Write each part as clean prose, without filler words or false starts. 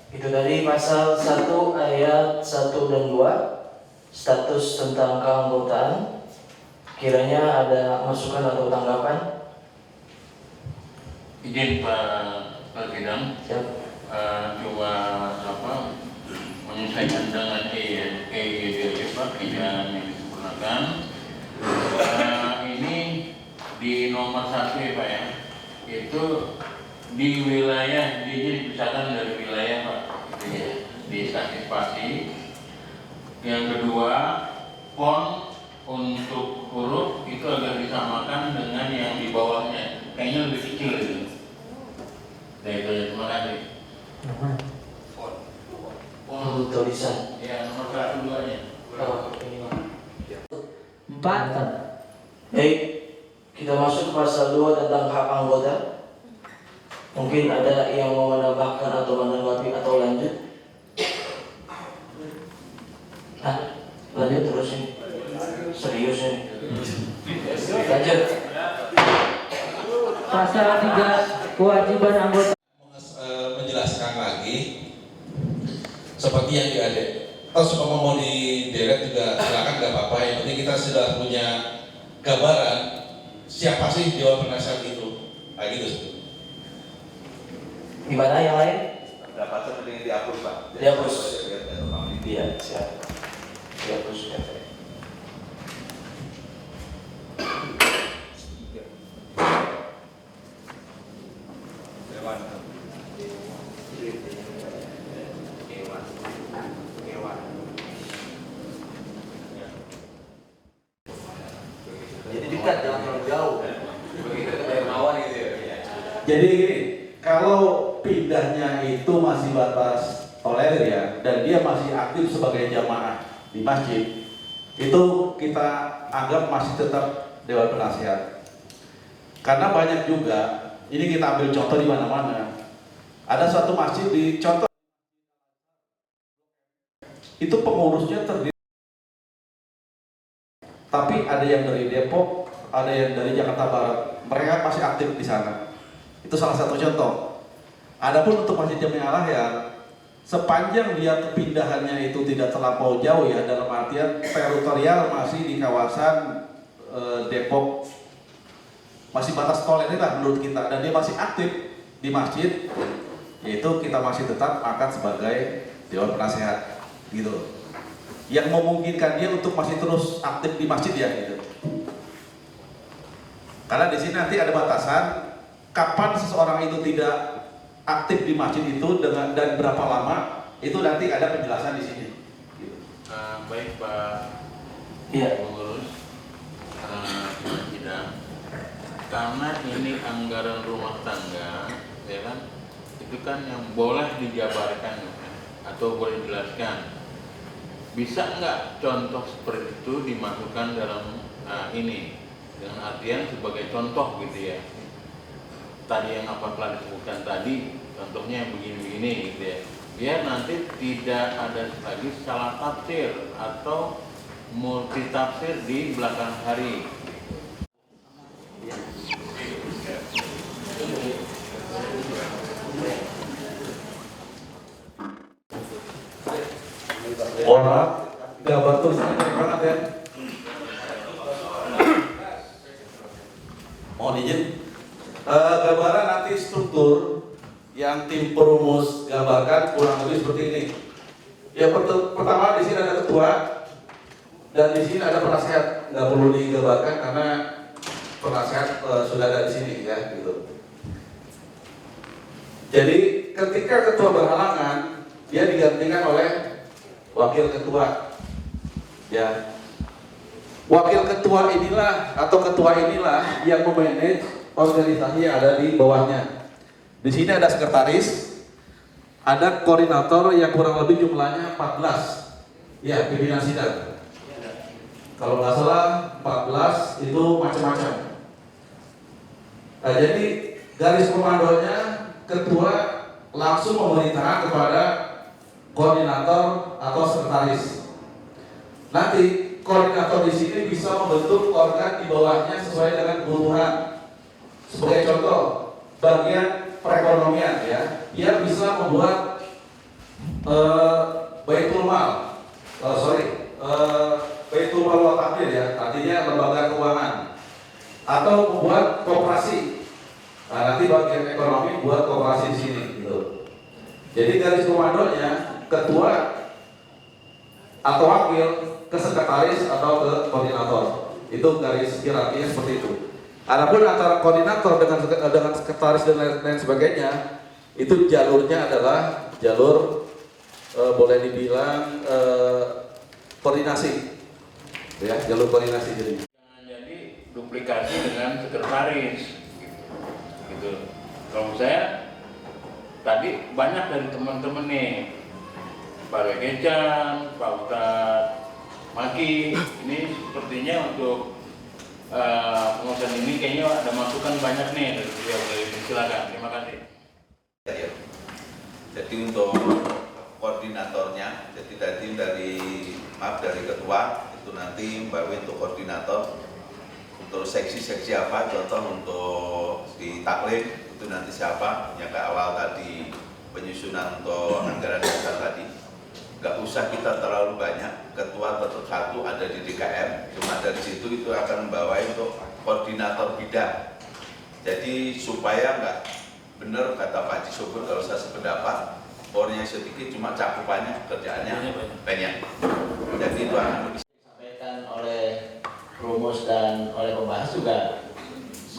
Itu dari pasal 1 ayat 1 dan 2, status tentang keanggotaan. Kiranya ada masukan atau tanggapan? Izin Pak Presiden, Siap. coba menyesuaikan dengan EYD Pak, yang disempurnakan. Ini di nomor 1 ya Pak ya, itu di wilayah, dipisahkan dari wilayah Pak, itu ya, diantisipasi. Yang kedua, font untuk huruf itu agak disamakan dengan yang di bawahnya, kayaknya lebih kecil itu. Terima kasih. Untuk tulisan. Ya, nomor 1 2-nya. Oh, ini. 4 kan? Baik, kita masuk ke pasal 2 tentang hak anggota. Mungkin ada yang mau menambahkan atau menanggapi atau lanjut? Lanjut terus ini. Serius ini. Lanjut. Pasal 3 kewajiban anggota. Menjelaskan lagi seperti yang diadek. Kalau mau di delete juga silakan, nggak apa-apa. Yang penting kita sudah punya gambaran siapa sih Dewan Penasihat itu. Nah, gitu. Gimana yang lain? Dapat seperti dihapus Pak. Dihapus. Iya, siap. Dihapus ya. Jadi dekat, jangan terlalu jauh. Begitu ke Dermawan gitu ya. Jadi gini, kalau pindahnya itu masih batas tolerir ya, dan dia masih aktif sebagai jamaah di masjid, itu kita anggap masih tetap Dewan Penasihat. Karena banyak juga, ini kita ambil contoh di mana-mana. Ada suatu masjid di contoh, itu pengurusnya terdiri, tapi ada yang dari Depok, ada yang dari Jakarta Barat. Mereka masih aktif di sana. Itu salah satu contoh. Adapun untuk Masjid Jami Al Ahyar, sepanjang dia kepindahannya itu tidak terlampau jauh ya, dalam artian teritorial masih di kawasan Depok, masih batas tolerir lah menurut kita, dan dia masih aktif di masjid, yaitu kita masih tetap angkat sebagai Dewan Penasihat gitu. Yang memungkinkan dia untuk masih terus aktif di masjid ya gitu. Karena di sini nanti ada batasan kapan seseorang itu tidak aktif di masjid itu dengan dan berapa lama, itu nanti ada penjelasan di sini. Gitu. Baik Pak. Iya. Pengurus sidang, karena ini anggaran rumah tangga, ya kan, itu kan yang boleh dijabarkan atau boleh dijelaskan. Bisa nggak contoh seperti itu dimasukkan dalam ini, dengan artian sebagai contoh gitu ya. Tadi yang apa telah disebutkan tadi, contohnya yang begini-begini gitu ya. Biar nanti tidak ada lagi salah tafsir atau multi tafsir di belakang hari. Orang gambar tulisannya banget ya. Mohon izin. Gambaran nanti struktur yang tim perumus gambarkan kurang lebih seperti ini. Ya pertama di sini ada ketua dan di sini ada penasihat. Nggak perlu digambarkan karena penasihat sudah ada di sini ya gitu. Jadi ketika ketua berhalangan, dia digantikan oleh wakil ketua. Ya. Wakil ketua inilah atau ketua inilah yang memanage organisasi yang ada di bawahnya. Di sini ada sekretaris, ada koordinator yang kurang lebih jumlahnya 14. Ya, pimpinan sidang. Kalau nggak salah 14 itu macam-macam. Nah, jadi garis komandonya ketua langsung memerintahkan kepada koordinator atau sekretaris. Nanti koordinator di sini bisa membentuk organ di bawahnya sesuai dengan kebutuhan. Sebagai contoh, bagian perekonomian ya, dia bisa membuat Baitul Mal, Baitul Mal wa Takdir ya, artinya lembaga keuangan atau membuat koperasi. Nah, nanti bagian ekonomi buat koperasi di sini gitu. Jadi garis komandonya ketua atau wakil ke sekretaris atau ke koordinator. Itu garis hierarkinya seperti itu. Adapun antara koordinator dengan sekretaris dan lain sebagainya, itu jalurnya adalah jalur boleh dibilang koordinasi, ya, jalur koordinasi jadinya. Jangan jadi duplikasi dengan sekretaris, gitu. Kalau saya tadi banyak dari teman-teman nih, Pak Legecan, Pak Ustadz Maki, ini sepertinya untuk pengurusan ini kayaknya ada masukan banyak nih dari beliau. Silakan, terima kasih. Jadi untuk koordinatornya, jadi dari ketua itu nanti Mbak Wi untuk koordinator. Untuk seksi-seksi apa, contoh untuk di taklim itu nanti siapa yang ke awal tadi penyusunan untuk anggaran dasar tadi. Gak usah kita terlalu banyak, ketua tetap satu ada di DKM, cuma dari situ itu akan membawa untuk koordinator bidang. Jadi supaya nggak benar kata Pak Haji Subur, kalau saya sependapat, orangnya sedikit cuma cakupannya kerjaannya banyak. Jadi itu akan lebih disampaikan oleh rumus dan oleh pembahas juga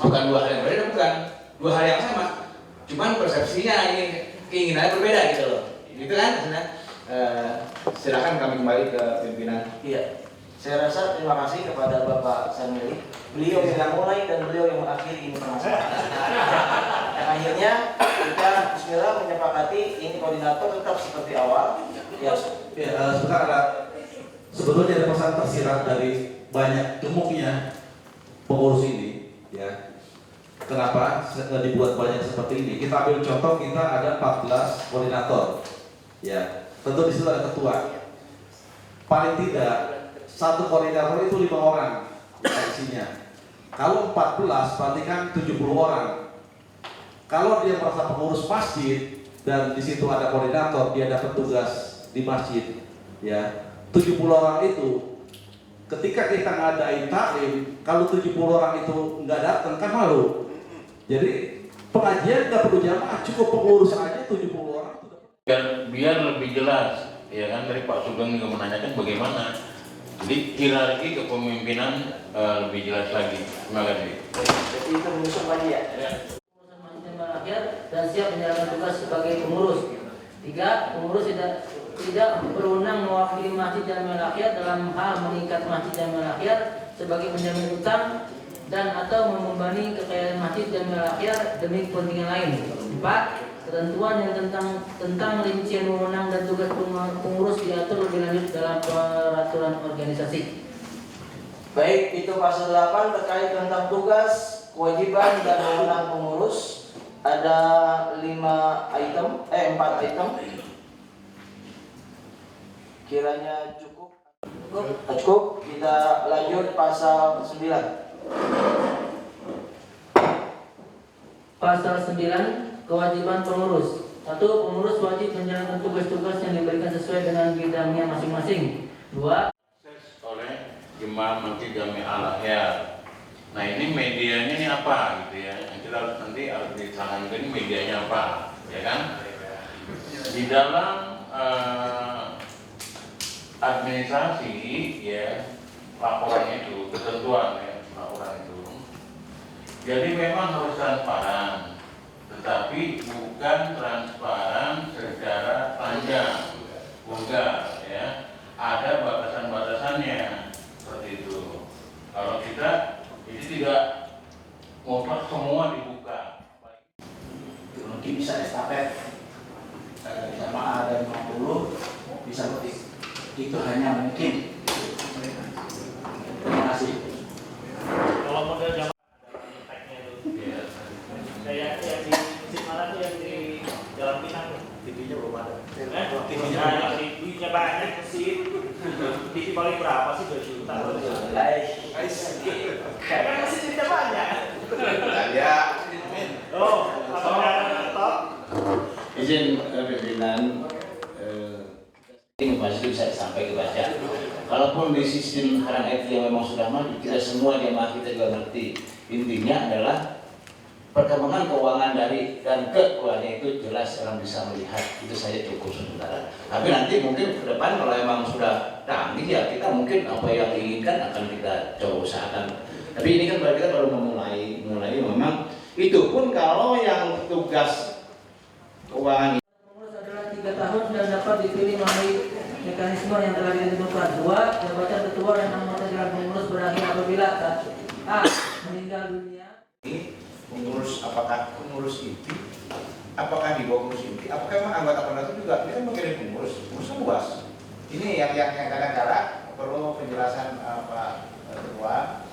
bukan dua hal yang berbeda, bukan dua hal yang sama, cuman persepsinya ini keinginannya berbeda gitu loh, gitu kan? Silakan kami kembali ke pimpinan. Iya, saya rasa terima kasih kepada Bapak Sanmeli. Beliau yang mulai dan beliau yang mengakhiri ini permasalahan. Dan akhirnya kita Bismillah menyepakati ini koordinator tetap seperti awal. Ya, Sebentar, sebetulnya ada pesan tersirat dari banyak gemuknya pengurus ini, ya. Kenapa dibuat banyak seperti ini? Kita ambil contoh, kita ada 14 koordinator, ya. Tentu di situ ada ketua. Paling tidak satu koordinator itu 5 orang isinya. Kalau 14 berarti kan 70 orang. Kalau dia merasa pengurus masjid dan di situ ada koordinator, dia dapat tugas di masjid, ya. 70 orang itu ketika kita ngadain taklim, kalau 70 orang itu nggak datang kan malu. Jadi pengajian nggak perlu jamaah, cukup pengurus aja 70 orang. Biar lebih jelas, ya kan, dari Pak Sugeng juga menanyakan bagaimana. Jadi hierarki kepemimpinan lebih jelas lagi. Terima kasih. jadi itu menyusun lagi ya. Pengurusan masjid dan rakyat dan siap menjalankan tugas sebagai pengurus. 3. Pengurus tidak berwenang mewakili masjid dan rakyat dalam hal mengikat masjid dan rakyat sebagai penjamin utang dan atau membebani kekayaan masjid dan rakyat demi kepentingan lain. 4. Ketentuan yang tentang rincian wewenang dan tugas pengurus diatur lebih lanjut dalam peraturan organisasi. Baik, itu pasal 8 terkait tentang tugas, kewajiban dan wewenang pengurus. Ada 4 item. Kiranya cukup. Cukup, kita lanjut pasal 9. Pasal 9. Kewajiban pengurus. 1. Pengurus wajib menjalankan tugas-tugas yang diberikan sesuai dengan bidangnya masing-masing. 2. Oleh Jemaah Masjid Jami Al-Ahyar. Nah, ini medianya ini apa gitu ya? Yang kita nanti harus disarankan ini medianya apa, ya kan? Di dalam administrasi, ya, laporan itu, ketentuan ya, laporan itu. Jadi memang harus transparan. Tetapi bukan transparan secara panjang, bukan, ya. Ada batasan-batasannya seperti itu. Kalau kita ini tidak mutlak semua dibuka. Mungkin bisa estafet jamaah ada 50 bisa lebih. Itu hanya mungkin. Terima kasih. Kalau model jamaah kayak yang di Masjid mana tuh yang di Jalan Pinang tuh? TV-nya belum ada. TV-nya banyak sih. TV paling berapa sih? 2 juta. Kan masjidnya banyak. ya. Oh, apa top? Izin pimpinan bisa sampai dibaca. Kalaupun di sistem Harang IT yang memang sudah maju, tidak semua jemaah kita juga ngerti. Intinya adalah perkembangan keuangan dari dan ke keluarnya itu jelas orang bisa melihat, itu saja cukup sementara. Tapi nanti mungkin ke depan kalau memang sudah canggih ya kita mungkin apa yang diinginkan akan kita coba usahakan. Tapi ini kan berarti kan baru memulai memang itu pun kalau yang tugas keuangan Pengurus adalah 3 tahun dan dapat dipilih melalui mekanisme yang telah ditentukan. 2. Jabatan ketua dan anggota dewan pengurus berakhir apabila A. Meninggal dunia. Pengurus, apakah pengurus inti, apakah di bawah pengurus inti, apakah memang anggota pengurus juga, ini kan mengirim pengurus luas. Ini yang kadang-kadang perlu penjelasan Pak Ketua.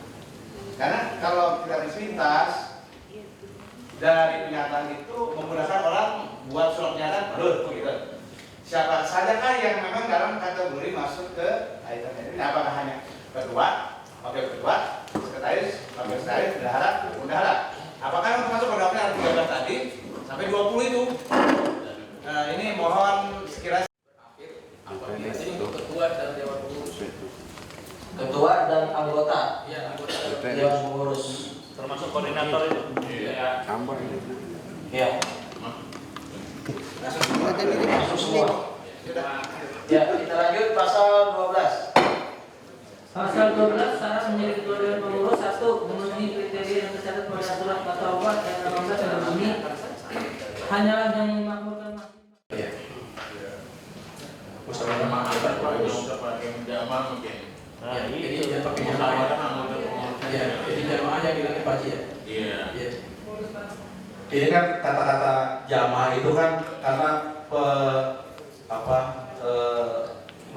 Karena kalau kita diserintas dari pernyataan itu menggunakan orang buat surat pernyataan, gitu. Siapa saja kan yang memang dalam kategori masuk ke item ini? Apakah hanya ketua, wakil ketua, sekretaris, wakil sekretaris, bendahara? Apakah yang termasuk pada wakil 13 tadi sampai 20 itu? Nah, ini mohon sekiranya ketua dan dewan pengurus. Ketua dan anggota. Iya, anggota Dewan pengurus. Termasuk koordinator itu. Iya. Ya. Masuk semua. Ya, kita lanjut pasal 12. Pasal 12 syarat menjadi ketua dewan pengurus 1. Memenuhi kriteria yang tercatat pada surat kata obat yang 18 yang berbunyi hanyalah yang memakmurkan Iya. Musyawarah anggota pengurus pakai jamaah mungkin. Ya, jadi dia pakai jamaah. Musyawarah anggota pengurus. Ya, jadi jamaah yang bilangnya Pak Haji ya. Iya. Iya. Ini kan kata-kata jamaah itu kan karena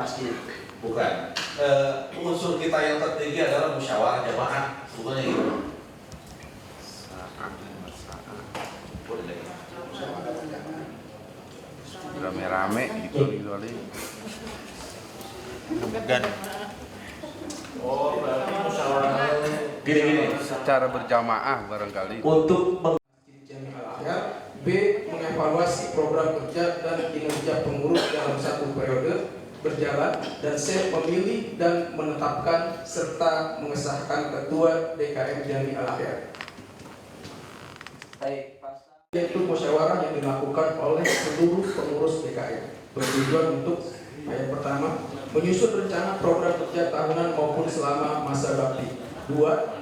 Masjid. bukan unsur kita yang tertinggi adalah musyawarah jamaah, sebetulnya gitu. Rame-rame gitu kali. Bukan. Oh, berarti musyawarah. Gini. Secara berjamaah barangkali. Untuk Jami Al-Ahyar. B. Mengevaluasi program kerja dan kinerja pengurus dalam satu periode berjalan. Dan C. Memilih dan menetapkan serta mengesahkan ketua DKM Jami Al-Ahyar. Baik, pasal Yaitu musyawarah yang dilakukan oleh seluruh pengurus DKM bertujuan untuk yang pertama, menyusun rencana program kerja tahunan maupun selama masa bakti. 2.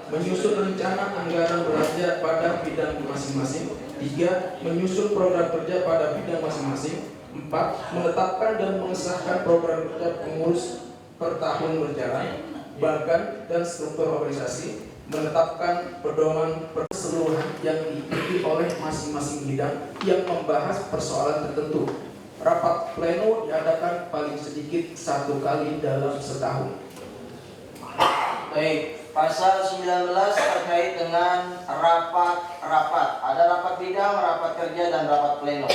Menyusun rencana anggaran belanja pada bidang masing-masing. 3. Menyusun program kerja pada bidang masing-masing. 4. Menetapkan dan mengesahkan program kerja pengurus per tahun berjalan, bagan dan struktur organisasi. Menetapkan pedoman keseluruhan yang diikuti oleh masing-masing bidang yang membahas persoalan tertentu. Rapat pleno diadakan paling sedikit 1 kali dalam setahun. Baik, pasal 19 terkait dengan rapat. Ada rapat bidang, rapat kerja, dan rapat pleno.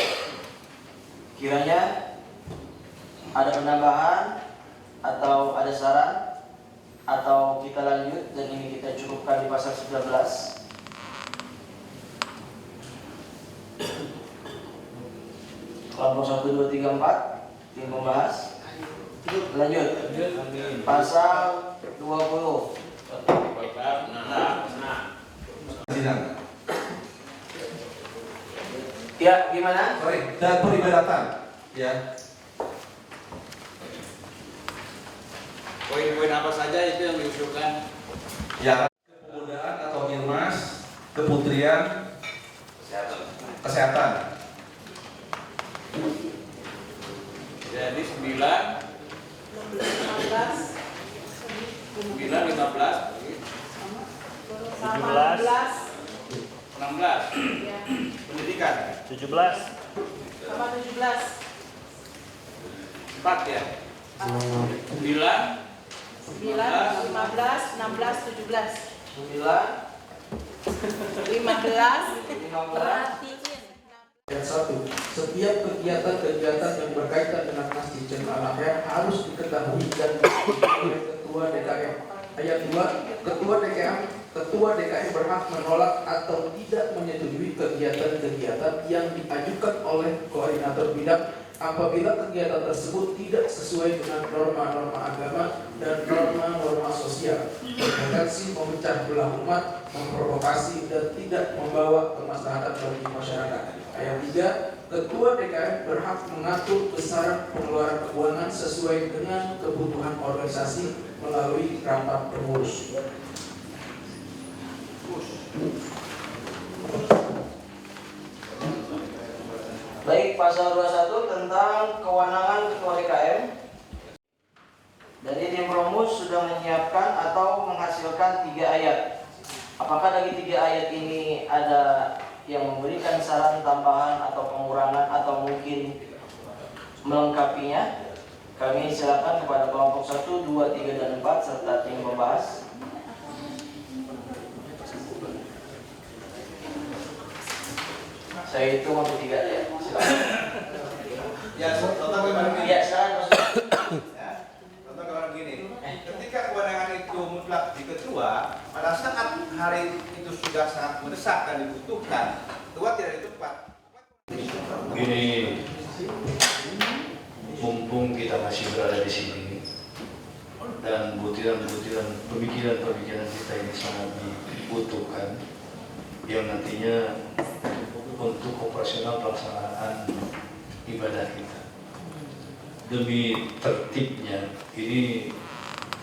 Kiranya ada penambahan atau ada saran, atau kita lanjut dan ini kita cukupkan di pasal 19. Kelompok 1, 2, 3, 4 tim membahas. Lanjut. Pasal 20. Ya, gimana? dan peribadatan, ya. poin-poin apa saja itu yang diusulkan. Ya, kepemudaan atau Irmas, keputrian, kesehatan. Jadi 9, 15, 16. Pendidikan 17. Sama 17. 4 ya. 9, 15, 16, 17. 9, 15. 15. Yang 1. Setiap kegiatan-kegiatan yang berkaitan dengan Masjid Jami Al-Ahyar harus diketahui dan diikuti oleh Ketua DKM. Ayat 2. Ketua DKM berhak menolak atau tidak menyetujui kegiatan-kegiatan yang diajukan oleh koordinator bidang apabila kegiatan tersebut tidak sesuai dengan norma-norma agama dan norma-norma sosial, berpotensi memecah belah umat, memprovokasi, dan tidak membawa kemaslahatan bagi masyarakat. Ayat 3, Ketua DKM berhak mengatur besaran pengeluaran keuangan sesuai dengan kebutuhan organisasi melalui rapat pengurus. Baik, pasal 21 tentang kewenangan Ketua DKM. Dari tim rumus sudah menyiapkan atau menghasilkan 3 ayat. Apakah dari 3 ayat ini ada yang memberikan saran tambahan atau pengurangan atau mungkin melengkapinya? Kami silakan kepada kelompok 1, 2, 3, dan 4 serta tim pembahas. Saya hitung untuk 3 ya. Silakan. Ya, contoh bagaimana gini? Ya, silakan. Ya, contoh bagaimana gini? Ketika kewenangan itu mutlak di ketua, pada saat hari itu sudah sangat mendesak dan dibutuhkan, ketua tidak di tempat. Gini, mumpung kita masih berada di sini dan butiran-butiran pemikiran-pemikiran kita ini sangat dibutuhkan, yang nantinya untuk operasional pelaksanaan ibadah kita. Demi tertibnya, ini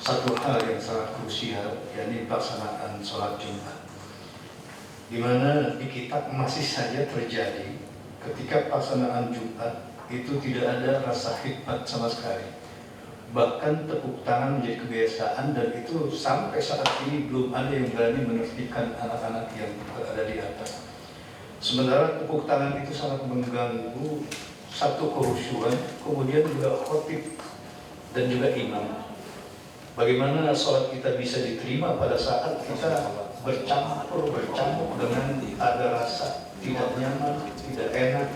satu hal yang sangat krusial, yakni pelaksanaan sholat Jumat. Di mana di kitab masih saja terjadi ketika pelaksanaan Jumat itu tidak ada rasa khidmat sama sekali. Bahkan tepuk tangan menjadi kebiasaan, dan itu sampai saat ini belum ada yang berani menertibkan anak-anak yang berada di atas. Sementara tepuk tangan itu sangat mengganggu satu kehusyuan, kemudian juga khotib dan juga imam. Bagaimana sholat kita bisa diterima pada saat kita bercampur dengan ada rasa tidak nyaman, tidak enak.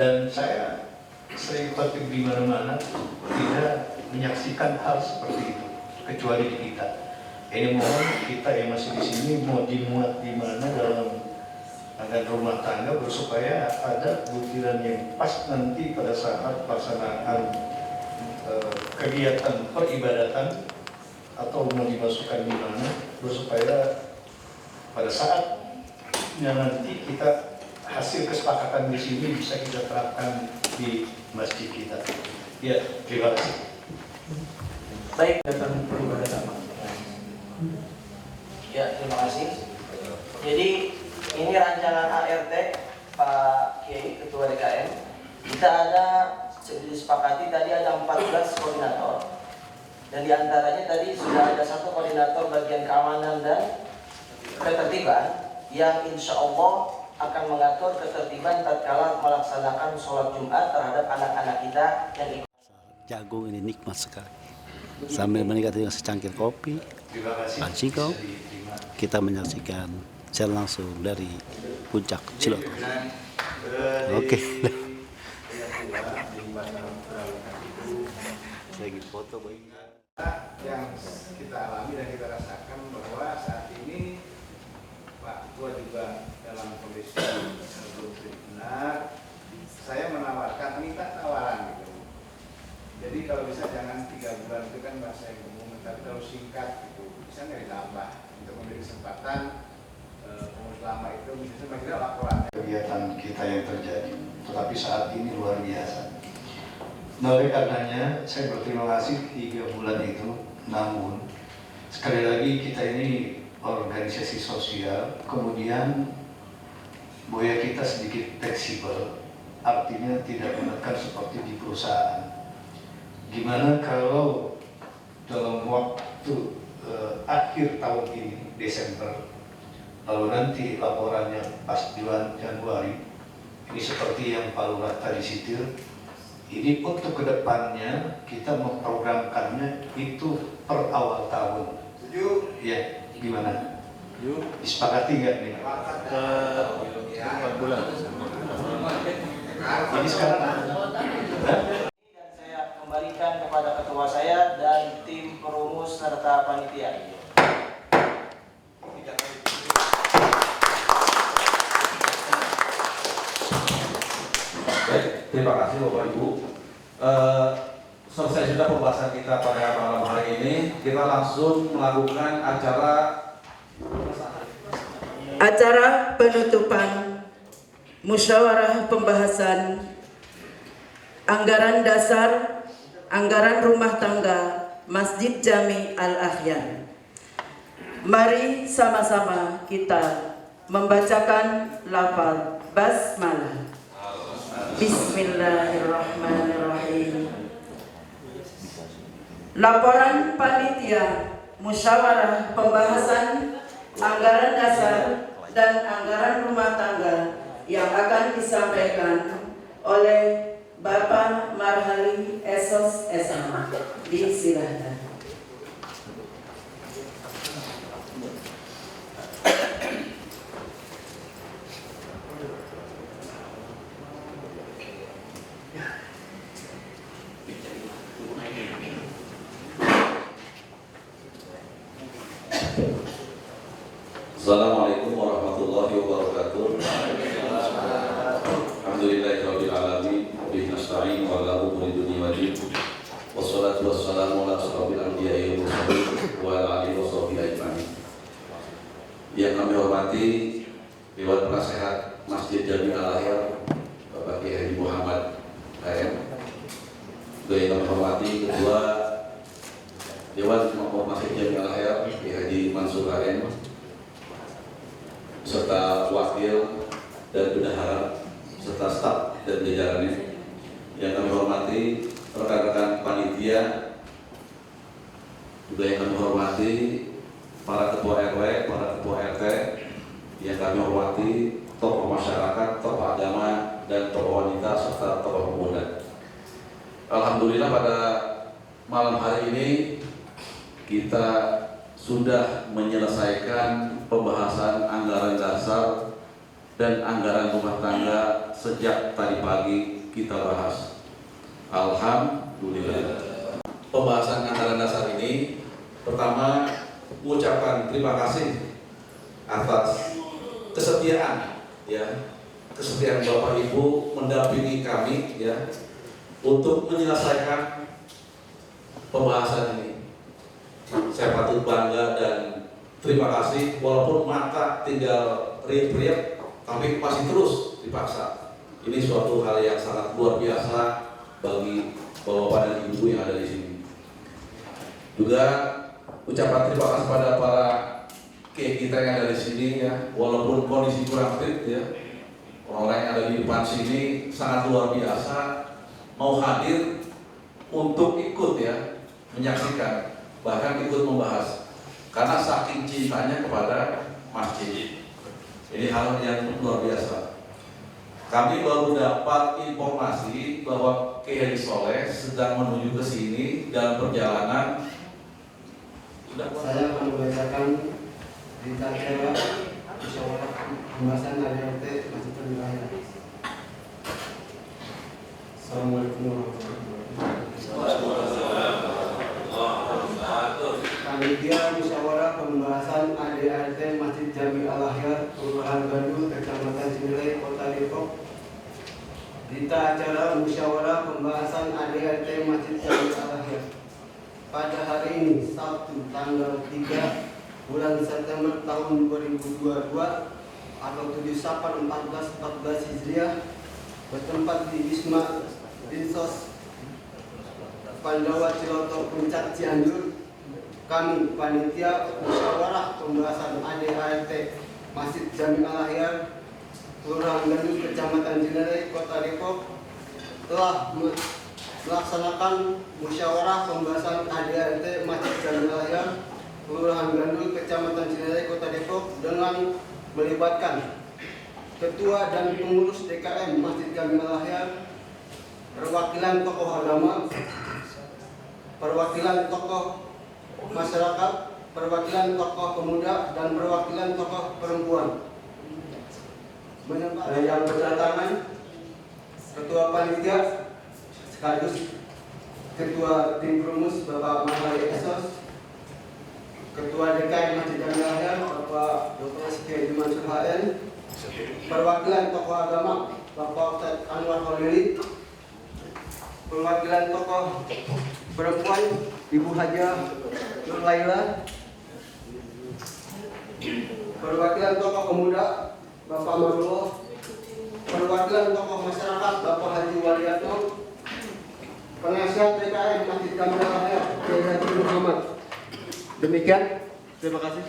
Dan saya sering khotib di mana-mana tidak menyaksikan hal seperti itu, kecuali di kita. Ini mohon kita yang masih di sini mau dimuat di mana dalam agar rumah tangga, supaya ada butiran yang pas nanti pada saat pelaksanaan kegiatan peribadatan atau mau dimasukkan di mana, supaya pada saatnya nanti kita hasil kesepakatan di sini bisa kita terapkan di masjid kita. Ya, terima kasih. Baik, Datang peribadatan. ya terima kasih. Jadi ini rancangan ART Pak Kiai Ketua DKM. Kita ada disepakati tadi ada 14 koordinator, dan diantaranya tadi sudah ada 1 koordinator bagian keamanan dan ketertiban yang insya Allah akan mengatur ketertiban tatkala melaksanakan sholat Jumat terhadap anak-anak kita yang ikut. Jagung ini nikmat sekali. Sambil menikmati dengan secangkir kopi, Panciko, kita menyaksikan secara langsung dari puncak Ciloto. Oke. Lagi foto yang kita alami dan kita rasakan bahwa saat ini Pak Ketua juga dalam kondisi belum benar. Saya menawarkan, minta tawaran gitu. Jadi kalau bisa jangan 3 bulan itu kan bahasa yang umum, tapi kalau singkat gitu, bisa nggak ditambah untuk memberi kesempatan pengurus lama itu bisa kira laporan. Kegiatan kita yang terjadi, tetapi saat ini luar biasa. Nah, oleh karenanya saya berterima kasih 3 bulan itu. Namun sekali lagi kita ini organisasi sosial, kemudian budaya kita sedikit fleksibel, artinya tidak menekan seperti di perusahaan. Gimana kalau dalam waktu akhir tahun ini, Desember, lalu nanti laporannya pas bulan Januari, ini seperti yang Pak Lurah tadi sitir, ini untuk kedepannya kita memprogramkannya itu per awal tahun. Setuju? Ya, gimana? Disepakati nggak nih? 4 bulan. Ini sekarang. Dan saya kembalikan kepada ketua saya dan tim perumus serta panitia. Baik, Terima kasih Bapak Ibu. Selesai sudah pembahasan kita pada malam hari ini. Kita langsung melakukan acara penutupan musyawarah pembahasan anggaran dasar, anggaran rumah tangga Masjid Jami Al-Akhyar. Mari sama-sama kita membacakan lafaz basmalah. Bismillahirrahmanirrahim. Laporan panitia musyawarah pembahasan anggaran dasar dan anggaran rumah tangga yang akan disampaikan oleh Bapak Marhali Esos SMA. Disilahkan. Assalamualaikum warahmatullahi wabarakatuh. Alhamdulillahirabbil alamin, bihi nasta'in wa ala umuri dunya waddin. Wassalatu wassalamu ala asyrofil anbiya'i wal mursalin wa ala alihi washabihi ajmain. Yang kami hormati Dewan Penasehat Masjid Jami Al-Akhyar Bapak Kiai Haji Muhammad AM. Juga yang kami hormati Ketua Dewan Makmur Masjid Jami Al-Akhyar Kiai Haji Mansur AM, serta wakil dan bendahara serta staf dan jajarannya. Yang kami hormati rekan-rekan panitia, juga yang kami hormati para ketua RW, para ketua RT, yang kami hormati tokoh masyarakat, tokoh agama, dan tokoh wanita serta tokoh pemuda. Alhamdulillah pada malam hari ini kita sudah menyelesaikan pembahasan anggaran dasar dan anggaran rumah tangga sejak tadi pagi kita bahas. Alhamdulillah. Pembahasan anggaran dasar ini, pertama mengucapkan terima kasih atas kesetiaan, kesetiaan Bapak Ibu mendampingi kami untuk menyelesaikan pembahasan ini. Saya patut bangga dan terima kasih, walaupun mata tinggal riak-riak tapi masih terus dipaksa. Ini suatu hal yang sangat luar biasa bagi bapak dan ibu yang ada di sini. Juga ucapan terima kasih pada para kiai kita yang ada di sini walaupun kondisi kurang fit orang-orang yang ada di depan sini sangat luar biasa mau hadir untuk ikut menyaksikan, bahkan ikut membahas karena saking cintanya kepada masjid. Ini hal yang luar biasa. Kami baru dapat informasi bahwa Kiai Haji Soleh sedang menuju ke sini dalam perjalanan. Saya akan membacakan berita acara musyawarah pembahasan ADRT Masjid Jami Al-Akhyar. Assalamualaikum warahmatullahi wabarakatuh. Panitia musyawarah pembahasan ADRT Masjid Jami Al-Akhyar Kelurahan Gandul, Kecamatan Cinilai, Kota Depok. Berita acara musyawarah pembahasan ADRT Masjid Jami Al-Akhyar pada hari ini Sabtu tanggal 3 bulan September tahun 2022 atau 7 Safar 1414 Hijriah, bertempat di Wisma Dinsos Pandawa Ciloto Puncak Cianjur. Kami panitia musyawarah pembahasan ADRT Masjid Jami Al-Akhyar Kelurahan Gandul, Kecamatan Cinilai, Kota Depok telah melaksanakan musyawarah pembahasan ADRT Masjid Jami Al-Akhyar Kelurahan Gandul, Kecamatan Cinilai, Kota Depok dengan melibatkan ketua dan pengurus DKM Masjid Jami Al-Akhyar, perwakilan tokoh agama, perwakilan tokoh masyarakat, perwakilan tokoh pemuda, dan perwakilan tokoh perempuan. Yang berdatangan ketua panitia sekaligus ketua tim rumus Bapak Marhali Esos, ketua DKM Masjid Jami Al-Akhyar Bapak Dr. Kiai Haji Mansur HN, perwakilan tokoh agama Bapak Ustadz Anwar Khalili, perwakilan tokoh perempuan Ibu Haja Nur Laila, perwakilan tokoh pemuda Bapak Marullah, perwakilan tokoh masyarakat Bapak Haji Waliatno, penasihat TKM Masjid Jamil Al-Hayat Kiai Haji Muhammad. Demikian, terima kasih.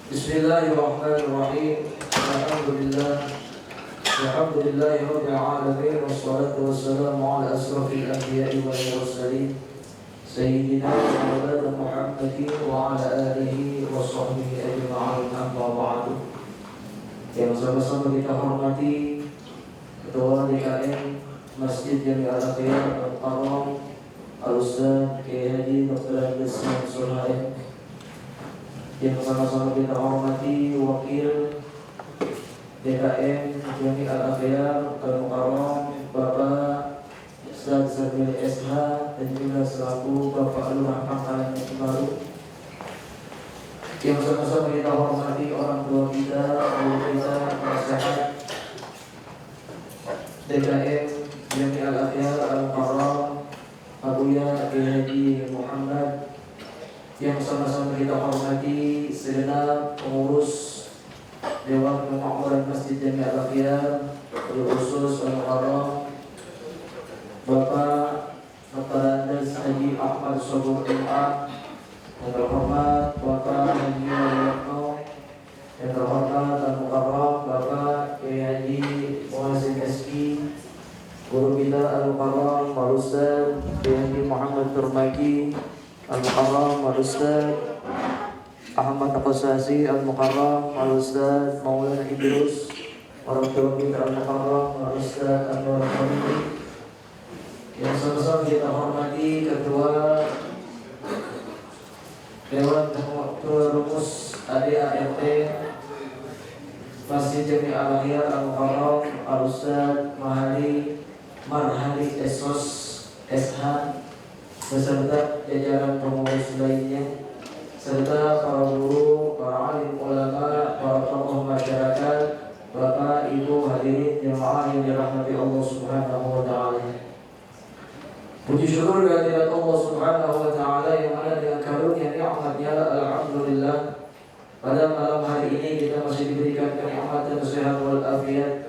Bismillahirrahmanirrahim. Alhamdulillahirabbil alamin wassalatu wassalamu ala asrofil anbiya'i wal mursalin sayyidina Muhammadin wa ala alihi wa sahbihi ajma'in, amma ba'du. Yang sama-sama kita hormati Ketua DKM Masjid Jamil Al-Hayat Al-Mukarram Al-Ustaz Kiai Haji Dr. Andes Sulaiman, yang sama-sama kita hormati Wakil DKM Jamil Al-Hayat Al-Mukarram Bapak Ustaz Samil SH, dan juga selaku Bapak Lurah Pangkalan yang baru, yang sama-sama kita hormati orang tua kita, guru kita, nasihat DKM Jamil Al-Hayat Al-Mukarram Abuya Kiai Haji Muhammad, yang sama-sama kita hormati segenap pengurus Dewan Kemakmuran Masjid Jamil Al-Hayat khusus Al-Mukarram, Bapak Dr. Andes Haji Ahmad Sobur MA, yang terhormat Bapak Haji Waliatno, yang terhormat Al-Mukarram Bapak Kiai Haji Muhammad SI, guru kita Al-Mukarram Al Ustaz Kiai Haji Muhammad Turmaki Al-Mukarram Al Ustaz Ahmad Aqsasi Al-Mukarram Al Ustaz Maulana Idrus, orang tua kita Al-Mukarram Al Ustaz Anwar Khamidi, Yang sama-sama kita hormati Ketua Dewan Rumus ADART Masjid Jami Al-Ahyar Al-Mukarram Al-Ustadz Marhali Esos SH beserta jajaran pengurus lainnya serta para guru, para alim ulama, para tokoh masyarakat, Bapak, Ibu, hadirin jemaah yang dirahmati Allah Subhanahu wa taala. Puji syukur kehadirat Allah Subhanahu wa taala yang mana dengan karunia nikmatnya alhamdulillah pada malam hari ini kita masih diberikan kenikmatan kesehatan wal afiat.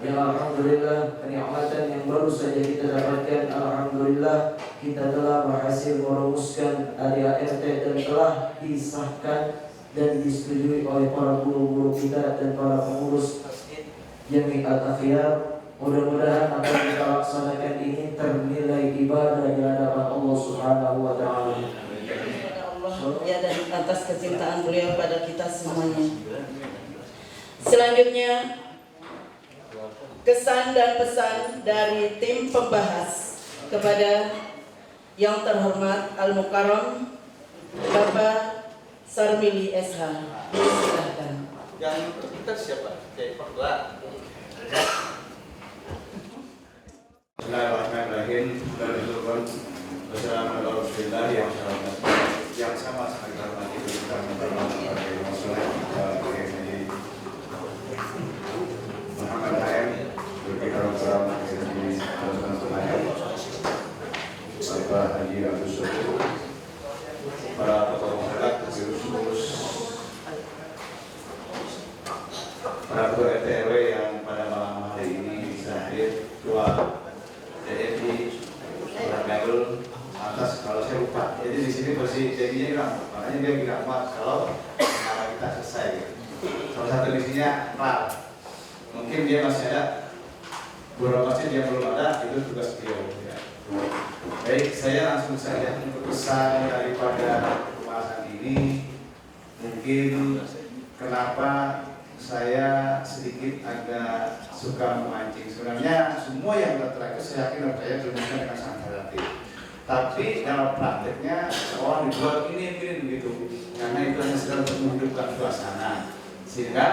Yang alhamdulillah kenikmatan yang baru saja kita dapatkan, alhamdulillah kita telah berhasil merumuskan ADART dan telah disahkan dan disetujui oleh para guru-guru kita dan para pengurus Jami Al-Akhyar. Mudah-mudahan apa yang kita laksanakan ini ternilai ibadah di hadapan Allah Subhanahu wa taala. Ya, dan atas kecintaan beliau pada kita semuanya. Selanjutnya kesan dan pesan dari tim pembahas kepada yang terhormat Al-Mukarram Bapak Sarmili SH. Silakan. Yang kita siapa? Oke, Pak. Bismillahirrahmanirrahim. Wassalamualaikum yang sama sekali hormati kita Muhammad AM berbicara bersama di Bapak Haji Abdul Syukur, para tokoh masyarakat, pengurus, para ketua RT RW yang pada malam hari ini bisa hadir, ketua DFI, para Gaul, atas kalau saya lupa. Jadi di sini posisi jadinya hilang, makanya dia bilang Pak kalau kita selesai. Salah satu visinya kelar. Mungkin dia masih ada beberapa masjid yang belum ada, itu tugas beliau. Ya. Baik, saya langsung saja untuk pesan daripada pembahasan ini. Mungkin kenapa saya sedikit agak suka memancing. Sebenarnya semua yang tertera itu saya yakin saya berbicara dengan sangat relatif. Tapi dalam prakteknya orang dibuat ini begitu, karena itu hanya sedang untuk menghidupkan suasana. Sehingga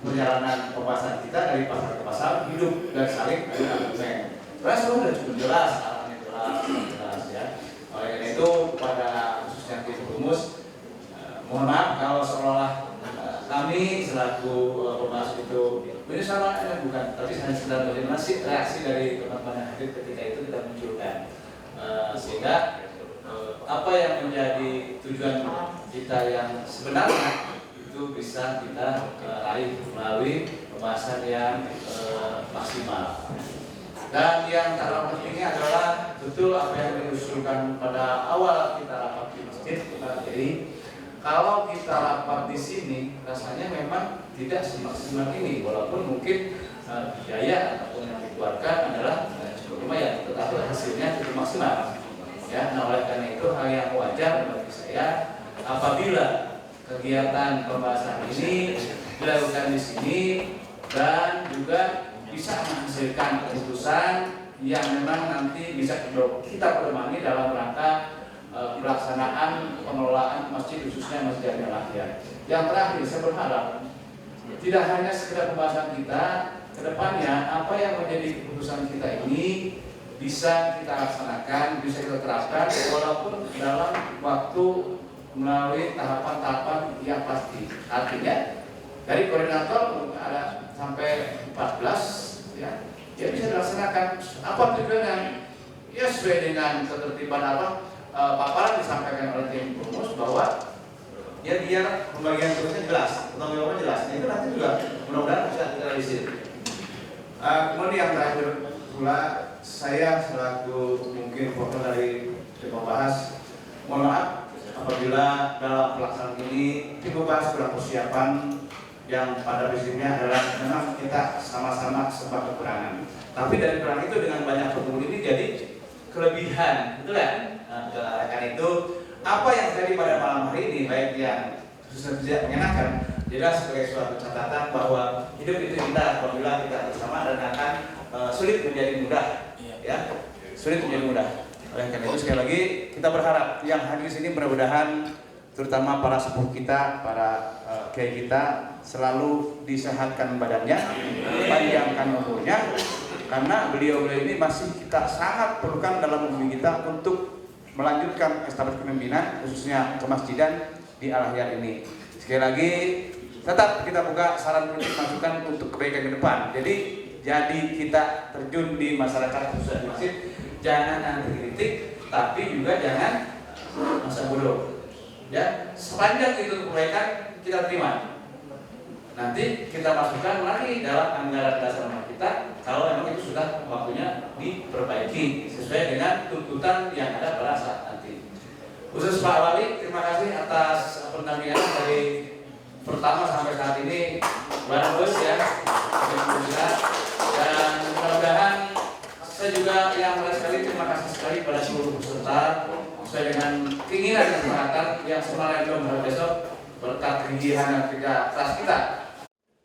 perjalanan pembahasan kita dari pasal ke pasal hidup dan saling dari argumen. Karena semua sudah cukup jelas, arahnya jelas ya. Oleh karena itu pada khususnya tim rumus, mohon maaf kalau seolah kami selaku pembahas itu ini sama bukan, tapi hanya sedang bagaimana sih reaksi dari teman-teman yang hadir ketika itu kita munculkan. Sehingga apa yang menjadi tujuan kita yang sebenarnya itu bisa kita raih melalui pembahasan yang maksimal. Dan yang tak kalah pentingnya adalah betul apa yang diusulkan pada awal kita rapat di masjid. Jadi kalau kita rapat di sini rasanya memang tidak semaksimal ini, walaupun mungkin biaya ataupun yang dikeluarkan adalah cukup lumayan, tetapi hasilnya cukup maksimal. Ya, nah oleh karena itu hal yang wajar bagi saya apabila kegiatan pembahasan ini dilakukan di sini dan juga bisa menghasilkan keputusan yang memang nanti bisa kita pedomani dalam rangka pelaksanaan pengelolaan masjid khususnya Masjid Jami Al-Ahyar. Yang terakhir saya berharap tidak hanya sekedar pembahasan kita, kedepannya apa yang menjadi keputusan kita ini bisa kita laksanakan, bisa kita terapkan walaupun dalam waktu melalui tahapan-tahapan yang pasti. Artinya dari koordinator ada sampai 14 ya, dia bisa dilaksanakan apa tujuannya ya sesuai dengan ketertiban apa paparan disampaikan oleh tim rumus bahwa ya biar pembagian tugasnya jelas, tanggung jawabnya jelas. Itu nanti juga mudah-mudahan bisa kita realisir. Kemudian yang terakhir pula saya selaku mungkin fokus dari tim pembahas, mohon maaf apabila dalam pelaksanaan ini tim pembahas kurang persiapan yang pada prinsipnya adalah memang kita sama-sama serba kekurangan. Tapi dari kurang itu dengan banyak pertemuan ini jadi kelebihan, betul ya? Nah, karena itu apa yang terjadi pada malam hari ini baik yang susah tidak menyenangkan jelas sebagai suatu catatan bahwa hidup itu indah apabila kita bersama dan akan sulit menjadi mudah ya. sulit menjadi mudah. Oleh karena itu sekali lagi kita berharap yang hadir di sini mudah-mudahan terutama para sepuh kita, para kiai kita selalu disehatkan badannya, panjangkan umurnya, karena beliau-beliau ini masih kita sangat perlukan dalam bumi kita untuk melanjutkan estafet kepemimpinan khususnya kemasjidan di Al-Ahyar ini. Sekali lagi tetap kita buka saran kritik masukan untuk kebaikan ke depan. Jadi kita terjun di masyarakat khususnya di masjid, jangan anti kritik, tapi juga jangan masa bodoh. Ya, sepanjang itu kebaikan kita terima. Nanti kita masukkan lagi dalam anggaran dasar rumah kita kalau memang itu sudah waktunya diperbaiki sesuai dengan tuntutan yang ada pada saat nanti. Khusus Pak Wali, terima kasih atas pendampingan dari pertama sampai saat ini bagus ya. Dan mudah-mudahan saya juga yang mulai sekali terima kasih sekali pada seluruh peserta sesuai dengan keinginan dan kesepakatan yang sebenarnya belum besok berkat kegigihan dan kerja keras kita.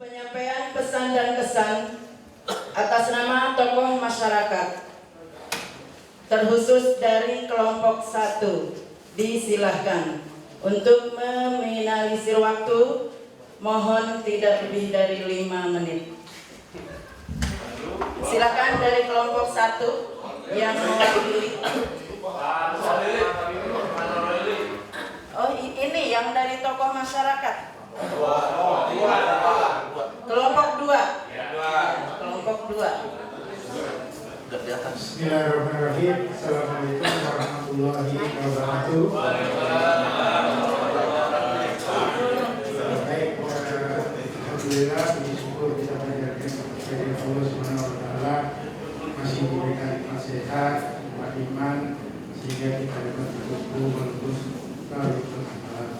Penyampaian pesan dan kesan atas nama tokoh masyarakat terkhusus dari kelompok 1 disilahkan untuk meminimalisir waktu, mohon tidak lebih dari 5 menit. Silakan dari kelompok 1 yang mewakili. Oh ini yang dari tokoh masyarakat. Kelompok 2. Kelompok 2. Bismillahirrahmanirrahim. Assalamualaikum warahmatullahi wabarakatuh. Baik, alhamdulillah puji syukur bisa menjadikan kepada Allah Subhanahu wa taala masih diberikan nasihat, iman sehingga kita dapat betul-betul melurus ke terima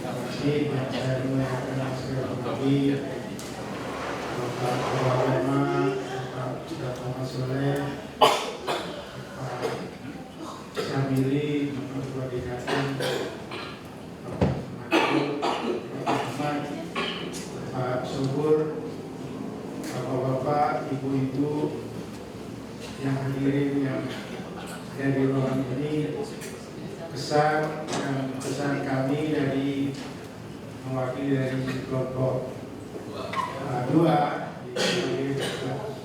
kasih yang saya muliakan sekali lagi Bapak Ketua Ulama, Bapak Muhammad Soleh, Bapak Syamili, Bapak Koordinator, Bapak Makmur, Bapak Ahmad, Bapak Subur, Bapak-bapak, ibu-ibu yang hadirin yang dari ruangan ini, pesan kami dari mewakili dari kelompok 2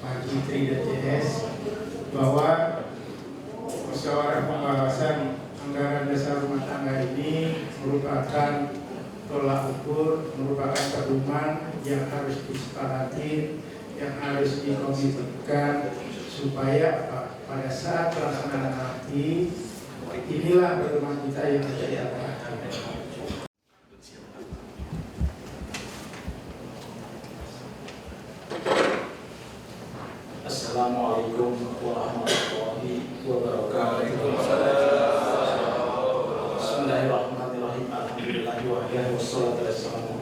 Pak Fitri dan CS bahwa musyawarah pembahasan anggaran dasar rumah tangga ini merupakan tolak ukur, merupakan pedoman yang harus disepakati, yang harus dikomitmen supaya pada saat pelaksanaan nanti inilah pedoman kita yang kita lakukan. Assalamualaikum warahmatullahi wabarakatuh. Bismillahirrahmanirrahim. Alhamdulillahi wahdahu wassalatu wassalamu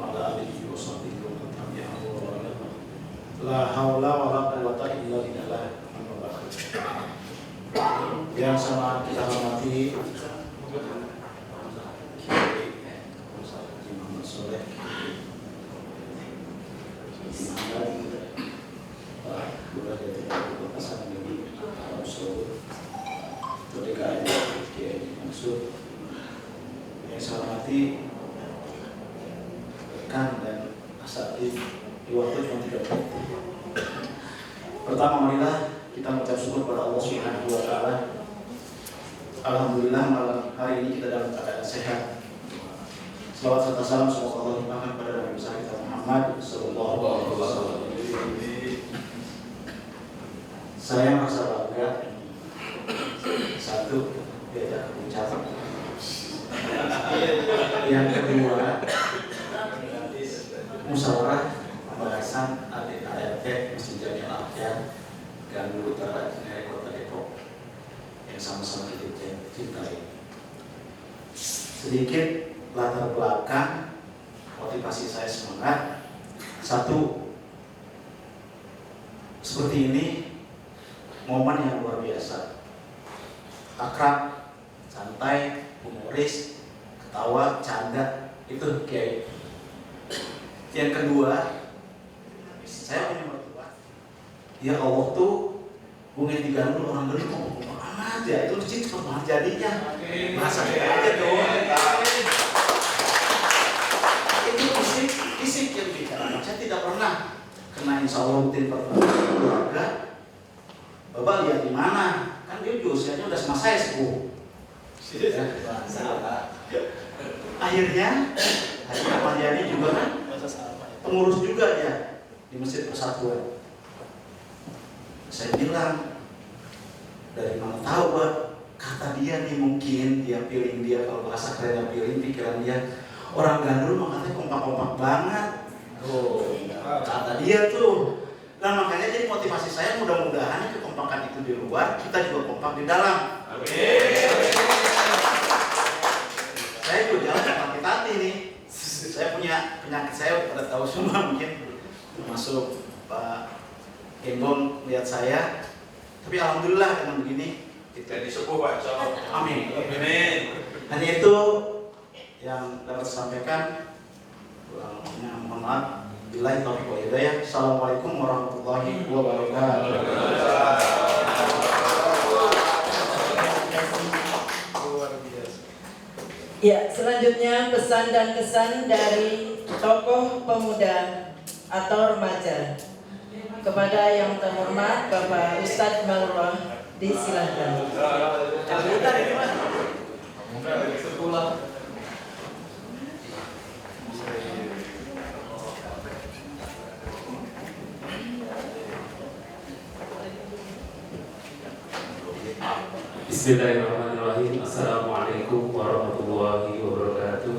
ala alihi wa sahbihi wa man tabi'ahu wa wala. La haula wa la quwwata illa billah. Yang sama kita hormati Muhammad Soleh, yang saya hormati rekan dan asatidz di waktu cuma 3 menit. Pertama, marilah kita mengucap syukur kepada Allah Subhanahu wa taala. Alhamdulillah malam hari ini kita dalam keadaan sehat. Selawat serta salam semoga Allah limpahkan kepada Nabi besar kita Muhammad sallallahu alaihi wasallam. Saya merasa bangga. 1, diajak ke puncak. Yang kedua, musyawarah pembahasan ADART Masjid Jami Al-Ahyar Gandul Utara Cinere Kota Depok yang sama-sama kita cintai. Sedikit latar belakang motivasi saya semangat. 1, seperti ini momen yang luar biasa, akrab, santai, humoris, ketawa, canda, itu kiai. Yang kedua, saya punya mertua Ya Allah tuh bunga di Gandul orang beli kompak amat ya, itu sih cepet banget jadinya. Masa aja tuh. Itu fisik yang bicara. Saya tidak pernah kena insya Allah rutin keluarga. Bapak lihat di mana? Kan dia usianya udah sama saya sepuh. Akhirnya Haji Ahmadiyani juga kan pengurus juga dia di Masjid Persatuan. Saya bilang, dari mana tahu Pak? Kata dia nih mungkin dia feeling dia, kalau bahasa kerennya feeling, pikiran dia orang Gandul mah katanya kompak-kompak banget. Oh, kata dia tuh. Nah makanya jadi motivasi saya mudah-mudahan kekompakan itu di luar, kita juga kompak di dalam. Saya juga jalan pakai tati nih. Saya punya penyakit, saya pada tahu semua mungkin, termasuk Pak Gembong lihat saya. Tapi alhamdulillah dengan begini jadi sepuh Pak. Amin. Amin. Hanya itu yang dapat sampaikan. Mohon maaf. Billahi taufiq wal hidayah. Assalamualaikum warahmatullahi wabarakatuh. Ya, selanjutnya pesan dan kesan dari tokoh pemuda atau remaja. Kepada yang terhormat Bapak Ustadz Marwah, disilahkan. Bismillahirrahmanirrahim. Assalamualaikum warahmatullahi wabarakatuh.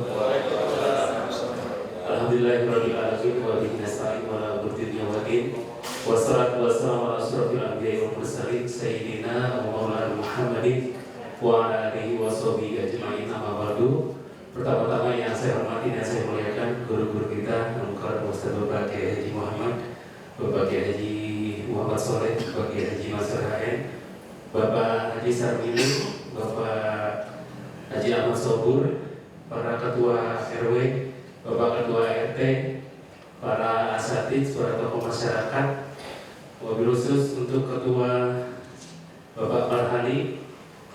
Alhamdulillahirabbil alamin wa bihi nasta'in wa la budilla wa din. Wassalatu wassalamu ala asyrofil anbiya'i wal mursalin sayyidina wa maulana Muhammadin wa ala alihi wa sahbihi ajma'in. Amma ba'du. Pertama-tama yang saya hormati dan saya muliakan guru-guru kita, Al-Mukarram Ustaz Bapak Kiai Haji Muhammad, Bapak Kiai Haji Muhammad Soleh, Bapak Kiai Haji Masar HN, Bapak Haji Sarmili, Bapak Haji Ahmad Sobur, para ketua RW, Bapak ketua RT, para asatidz, para tokoh masyarakat, wabil khusus untuk ketua Bapak Farhani,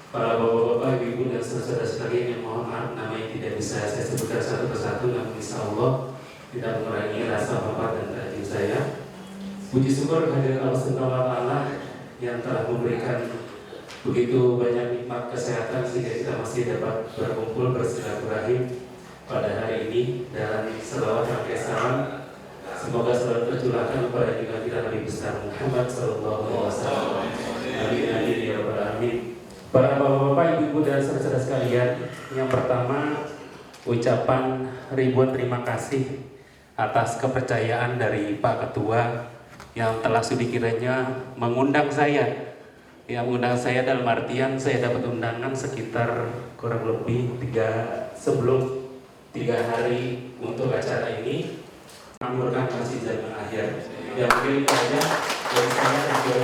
para bapak-bapak, ibu dan saudara sekalian yang mohon maaf namanya tidak bisa saya sebutkan satu persatu, namun insya Allah tidak mengurangi rasa hormat dan takjub saya. Puji syukur kehadirat Allah Subhanahu wa Ta'ala yang telah memberikan begitu banyak nikmat kesehatan sehingga kita masih dapat berkumpul bersilaturahim pada hari ini, dan selawat dan salam semoga selalu tercurahkan kepada junjungan kita Nabi besar Muhammad sallallahu alaihi wasallam. Amin amin ya rabbal alamin. Para bapak-bapak, ibu-ibu dan saudara sekalian, yang pertama ucapan ribuan terima kasih atas kepercayaan dari Pak Ketua yang telah sudi kiranya mengundang saya. Ya, mengundang saya dalam artian saya dapat undangan sekitar kurang lebih 3 hari untuk acara ini. Mengamalkan masih zaman akhir. Ya mungkin itu saja dari saya dan juga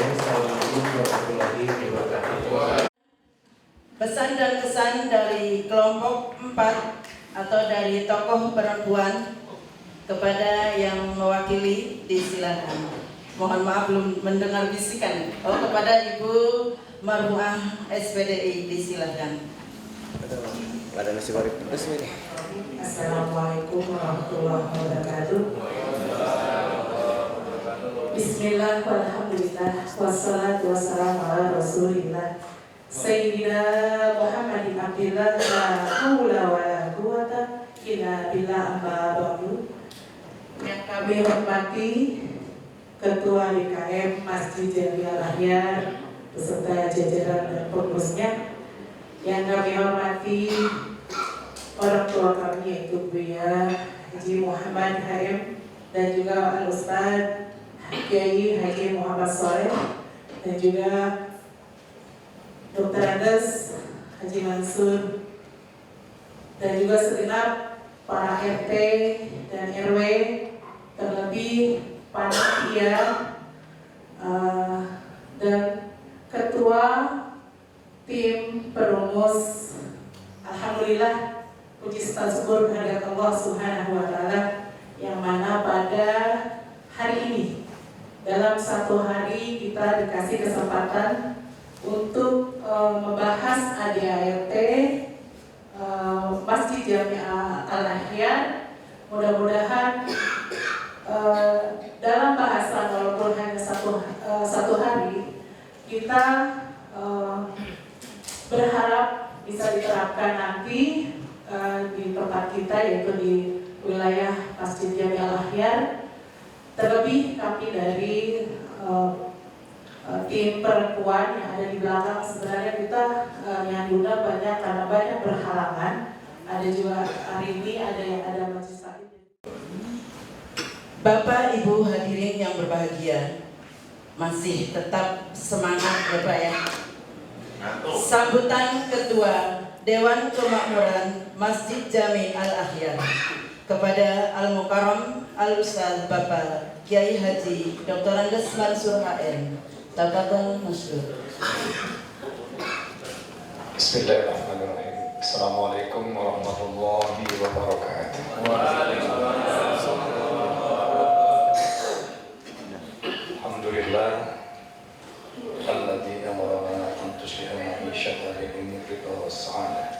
Assalamualaikum warahmatullahi wabarakatuh. Pesan dan kesan dari kelompok 4 atau dari tokoh perempuan kepada yang mewakili, disilakan. Mohon maaf belum mendengar bisikan. Kepada Ibu Marhuah SPDI, disilakan. Pada nasi goreng resmi nih. Assalamualaikum warahmatullahi wabarakatuh. Bismillah walhamdulillah wassalatu wassalamu ala rasulillah Sayyidina Muhammadin abdillah la haula wa la quwata illa billah amma ba'du. Yang kami hormati Ketua DKM Masjid Jamiah Al-Ahyar beserta jajaran dan pengurusnya, yang kami hormati orang tua kami yaitu Buya Haji Muhammad HM dan juga Al-Ustaz Kiai Haji Muhammad Soleh dan juga Dr. Andes Haji Mansur dan juga segenap para RT dan RW, terlebih panitia dan ketua tim perumus. Alhamdulillah, puji syukur kehadirat Allah Subhanahu wa Ta'ala, yang mana pada hari ini dikasih kesempatan untuk membahas ADART Masjid Jamiah Al-Ahyar. Mudah-mudahan dalam bahasan walaupun hanya satu hari, kita berharap bisa diterapkan nanti di tempat kita, yaitu di wilayah Masjid Jamiah Al-Ahyar. Terlebih kami dari tim perempuan yang ada di belakang, sebenarnya kita yang diundang banyak karena banyak berhalangan. Ada juga hari ini ada yang ada majelis taklim. Bapak Ibu hadirin yang berbahagia, masih tetap semangat Bapak ya. Sambutan Ketua Dewan Kemakmuran Masjid Jami Al-Ahyar kepada Al-Mukarram Al-Ustaz Bapak Kiai Haji Dr. Andes Mansur HN. Tafadhol masyhur. Bismillahirrahmanirrahim. Assalamualaikum warahmatullahi wabarakatuh. Alhamdulillah alladzi amarana an tuslihana min syarri al-ridha was-sa'adah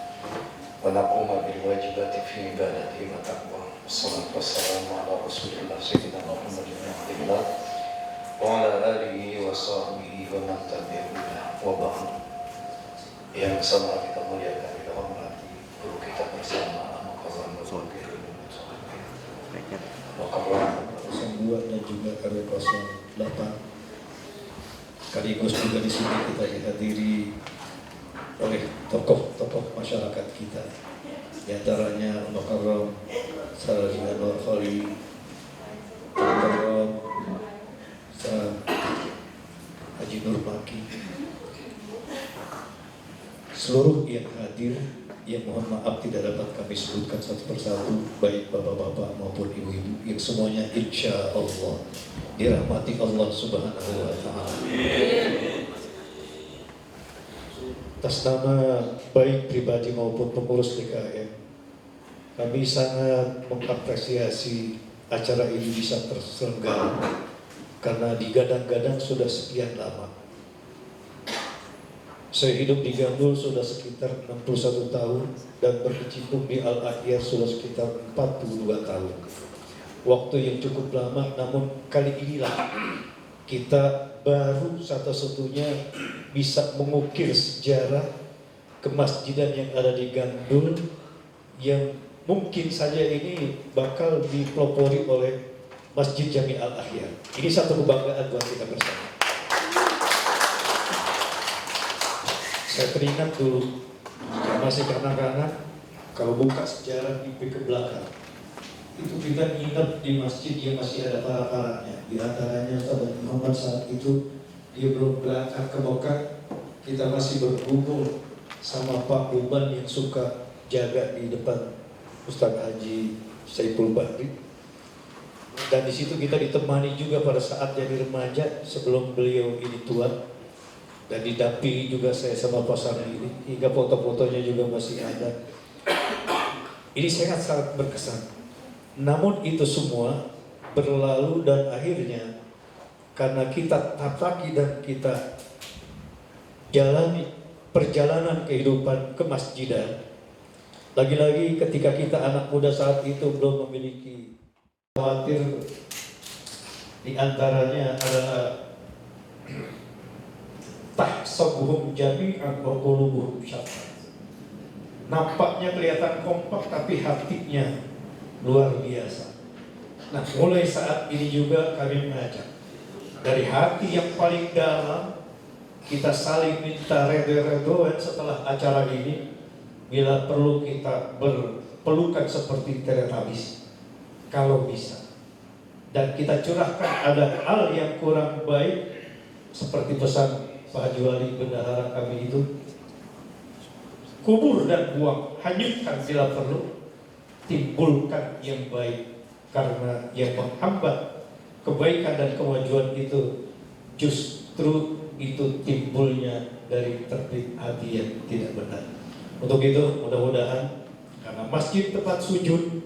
wa naquma bil wajibati fi ibadati wa taqwa. Wassalatu wassalamu ala Rasulillah sayyidina Muhammadin abdillah wa ala alihi wa sahbihi wa man tabi'ahu wa ba'd. Yang sama kita muliakan, kita hormati guru kita bersama Al-Mukarram dan juga RW 08. Sekaligus juga di sini kita dihadiri oleh tokoh-tokoh masyarakat kita. Di antaranya Al-Mukarram Sarjana Nur Khali, Al-Mukarram Haji Nur Maki, seluruh yang hadir, yang mohon maaf tidak dapat kami sebutkan satu persatu, baik bapak-bapak maupun ibu-ibu, yang semuanya insya Allah dirahmati Allah Subhanahu wa Ta'ala. Atas nama baik pribadi maupun pengurus DKM, kami sangat mengapresiasi acara ini bisa terselenggara karena digadang-gadang sudah sekian lama. Saya hidup di Gandul sudah sekitar 61 tahun dan berkecimpung di Al-Ahyar sudah sekitar 42 tahun. Waktu yang cukup lama, namun kali inilah kita baru satu-satunya bisa mengukir sejarah kemasjidan yang ada di Gandul yang mungkin saja ini bakal dipelopori oleh Masjid Jami Al-Ahyar. Ini satu kebanggaan buat kita bersama. Saya teringat dulu, saya masih kanak-kanak, kalau buka sejarah di ke belakang, itu kita nginep di masjid yang masih ada para-paranya. Di antaranya Ustaz Muhammad saat itu, dia belum berangkat ke Mekah, kita masih bergumul sama Pak Uban yang suka jaga di depan Ustaz Haji Saiful Bahri. Dan di situ kita ditemani juga pada saat jadi remaja sebelum beliau ini tua. Dan didampingi juga saya sama Pak ini, hingga foto-fotonya juga masih ada. Ini sangat berkesan. Namun itu semua berlalu dan akhirnya karena kita tataki dan kita jalani perjalanan kehidupan kemasjidan. Lagi-lagi ketika kita anak muda saat itu belum memiliki khawatir, di antaranya adalah tahsabuhum jami'an wa qulubuhum syatta. Nampaknya kelihatan kompak tapi hatinya luar biasa. Nah, mulai saat ini juga kami mengajak dari hati yang paling dalam kita saling minta redha-redhaan setelah acara ini. Bila perlu kita berpelukan seperti teletamis kalau bisa. Dan kita curahkan ada hal yang kurang baik seperti pesan Pak Haji Wali bendahara kami itu, kubur dan buang, hanyutkan bila perlu, timbulkan yang baik, karena yang menghambat kebaikan dan kemajuan itu justru itu timbulnya dari terbit hati yang tidak benar. Untuk itu mudah-mudahan karena masjid tempat sujud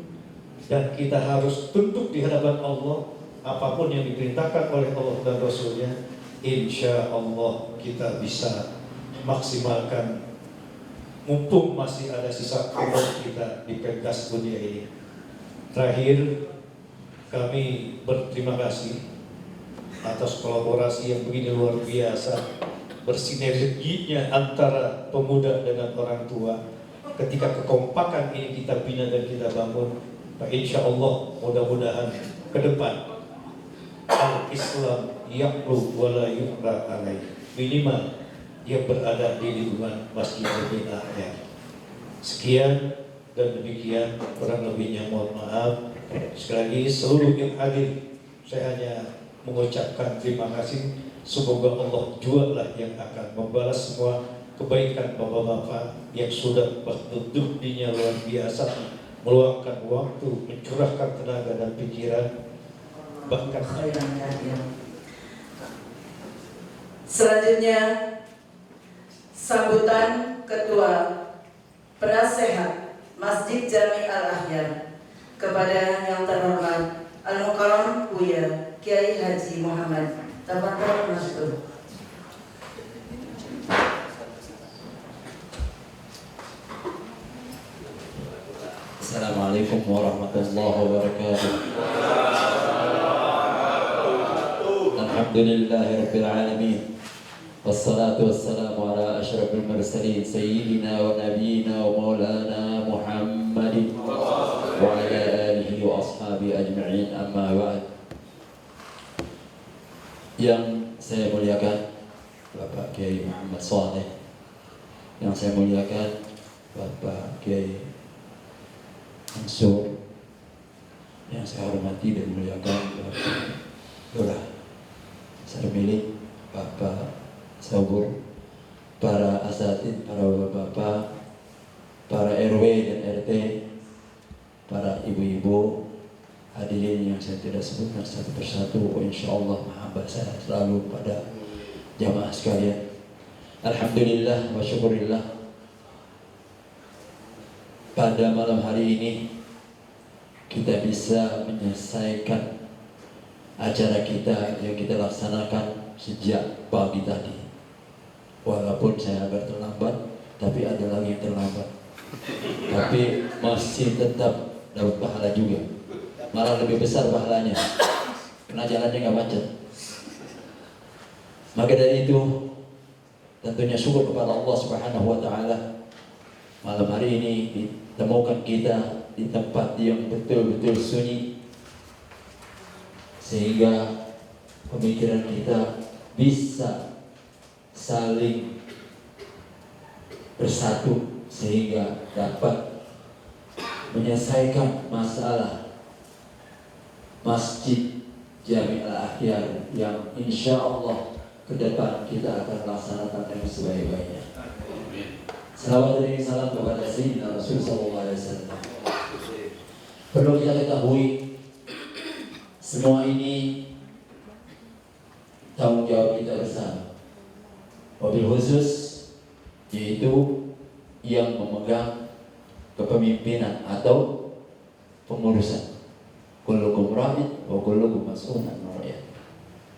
dan kita harus tunduk di hadapan Allah, apapun yang diperintahkan oleh Allah dan Rasulnya, insya Allah kita bisa maksimalkan mumpung masih ada sisa umur kita di pentas dunia ini. Terakhir, kami berterima kasih atas kolaborasi yang begini luar biasa, bersinerginya antara pemuda dengan orang tua. Ketika kekompakan ini kita bina dan kita bangun, insya Allah mudah-mudahan ke depan al-Islam yaqlu wa la yuqra alaih, minimal yang berada di lingkungan Masjid Jami Al-Ahyar. Sekian dan demikian, kurang lebihnya mohon maaf. Sekali lagi seluruh yang hadir, saya hanya mengucapkan terima kasih. Semoga Allah jualah yang akan membalas semua kebaikan bapak-bapak yang sudah berduduknya luar biasa, meluangkan waktu, mencurahkan tenaga dan pikiran, bahkan selanjutnya sambutan Ketua Penasehat Masjid Jami Al-Ahyar kepada yang terhormat Al-Mukarram Buya Kiai Haji Muhammad. Tafadhol Mastur. Assalamualaikum warahmatullahi wabarakatuh. Alhamdulillahirabbil alamin. Wassalatu wassalamu ala asyrafil mursalin sayyidina wa nabiyyina wa maulana Muhammadin wa ala alihi wa ashabihi ajma'in, amma ba'd. Yang saya muliakan Bapak Kiai Muhammad Saleh, yang saya muliakan Bapak Kiai Mansur, yang saya hormati dan muliakan Bapak Lurah Sarmilik, Bapak Sabur, para asatid, para bapak-bapak, para RW dan RT, para ibu-ibu, hadirin yang saya tidak sebutkan satu persatu, insyaallah mahabbah saya selalu pada jamaah sekalian. Alhamdulillah wa syukurillah, pada malam hari ini kita bisa menyelesaikan acara kita yang kita laksanakan sejak pagi tadi. Walaupun saya agak terlambat, tapi ada lagi yang terlambat, tapi masih tetap dapat pahala juga, malah lebih besar pahalanya karena jalannya nggak macet. Maka dari itu tentunya syukur kepada Allah Subhanahu wa Ta'ala, malam hari ini ditemukan kita di tempat yang betul-betul sunyi, sehingga pemikiran kita bisa saling bersatu sehingga dapat menyelesaikan masalah Masjid Jami Al-Ahyar yang insya Allah ke depan kita akan laksanakan dengan sebaik-baiknya. Salawat dan salam kepada Sayyidina Rasul sallallahu alaihi wasallam. Perlu kita ketahui, semua ini tanggung jawab kita bersama. Wabil khusus yaitu yang memegang kepemimpinan atau pengurusan. Kullukum ra'in wa kullukum mas'ulun an ra'iyah.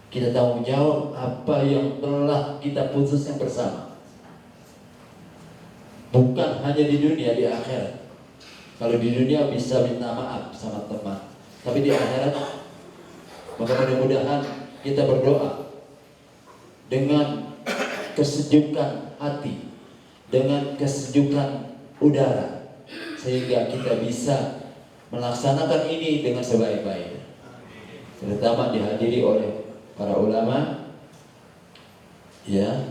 Kita tanggung jawab apa yang telah kita putuskan bersama. Bukan hanya di dunia, di akhirat. Kalau di dunia bisa minta maaf sama teman, tapi di akhirat maka mudah-mudahan kita berdoa dengan kesejukan hati, dengan kesejukan udara, sehingga kita bisa melaksanakan ini dengan sebaik-baiknya. Terutama dihadiri oleh para ulama ya,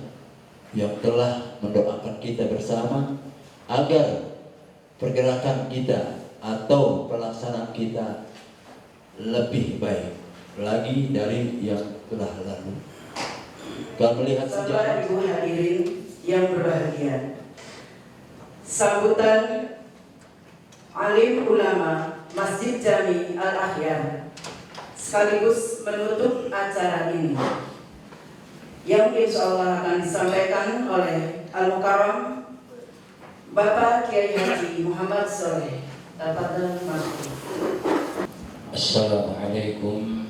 yang telah mendoakan kita bersama agar pergerakan kita atau pelaksanaan kita lebih baik lagi dari yang telah lalu. Kalau melihat Bapak Ibu hadirin yang berbahagia, sambutan alim ulama Masjid Jami Al-Ahyar sekaligus menutup acara ini yang insya Allah akan disampaikan oleh Al-Mukarram Bapak Kiai Haji Muhammad Soleh. Tafadhol Mas. Assalamualaikum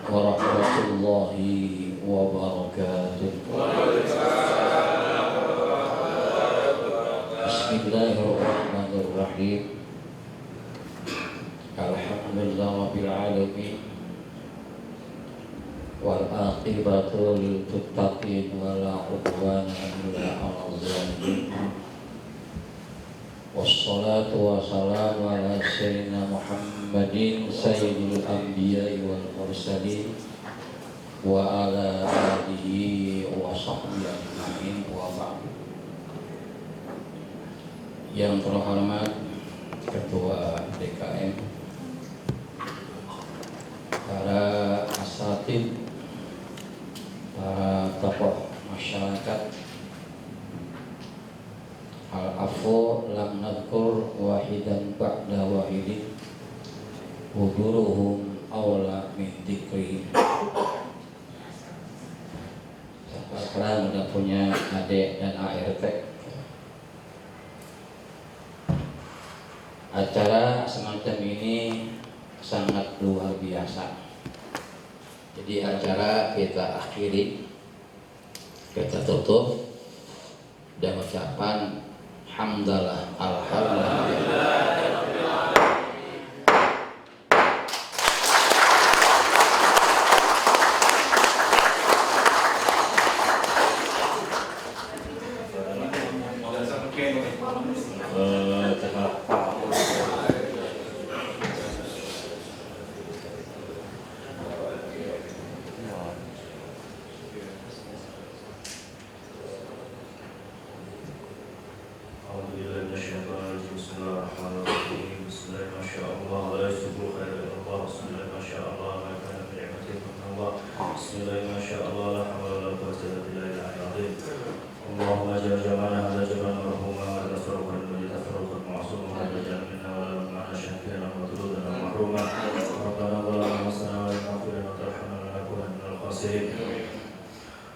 warahmatullahi wabarakatuh. Bismillahirrahmanirrahim. Alhamdulillah rabbil alamin. Wal aqibatu lil muttaqin wala udwana illa 'alal zalimin. Wassalatu wassalamu ala sayyidina Muhammadin sayyidil anbiya'i wal mursalin wa ala alihi wa sahbihi ajma'in wa ba'd. Yang terhormat Ketua DKM, para asatid, para tokoh masyarakat, al-afu lam nadkur wahidan ba'da wahidin huduruhum awla min dikri. Sekarang udah punya adik dan ART. Acara semacam ini sangat luar biasa. Jadi acara kita akhiri, kita tutup dan ucapan hamdalah alhamdulillah.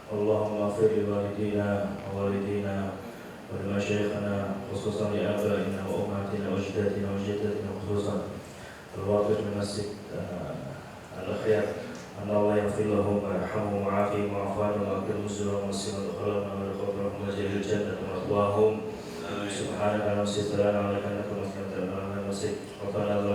Allahumma ighfir li walidina wa walidina wa li masyayikhina khususan li abaina wa ummatina wa ajdatina wa jaddatina khususan al-waqid min masjid al-akhyar anna Allah yaghfir lahum wa yarhamhum wa ya'afihim wa ya'fu anhum wa yakrim muslimin wa muslimat wa khalaqna wa yaqabrahum wa jahil jannah wa atlahum subhanaka wa sallallahu alaihi wa sallam ala masjid wa qala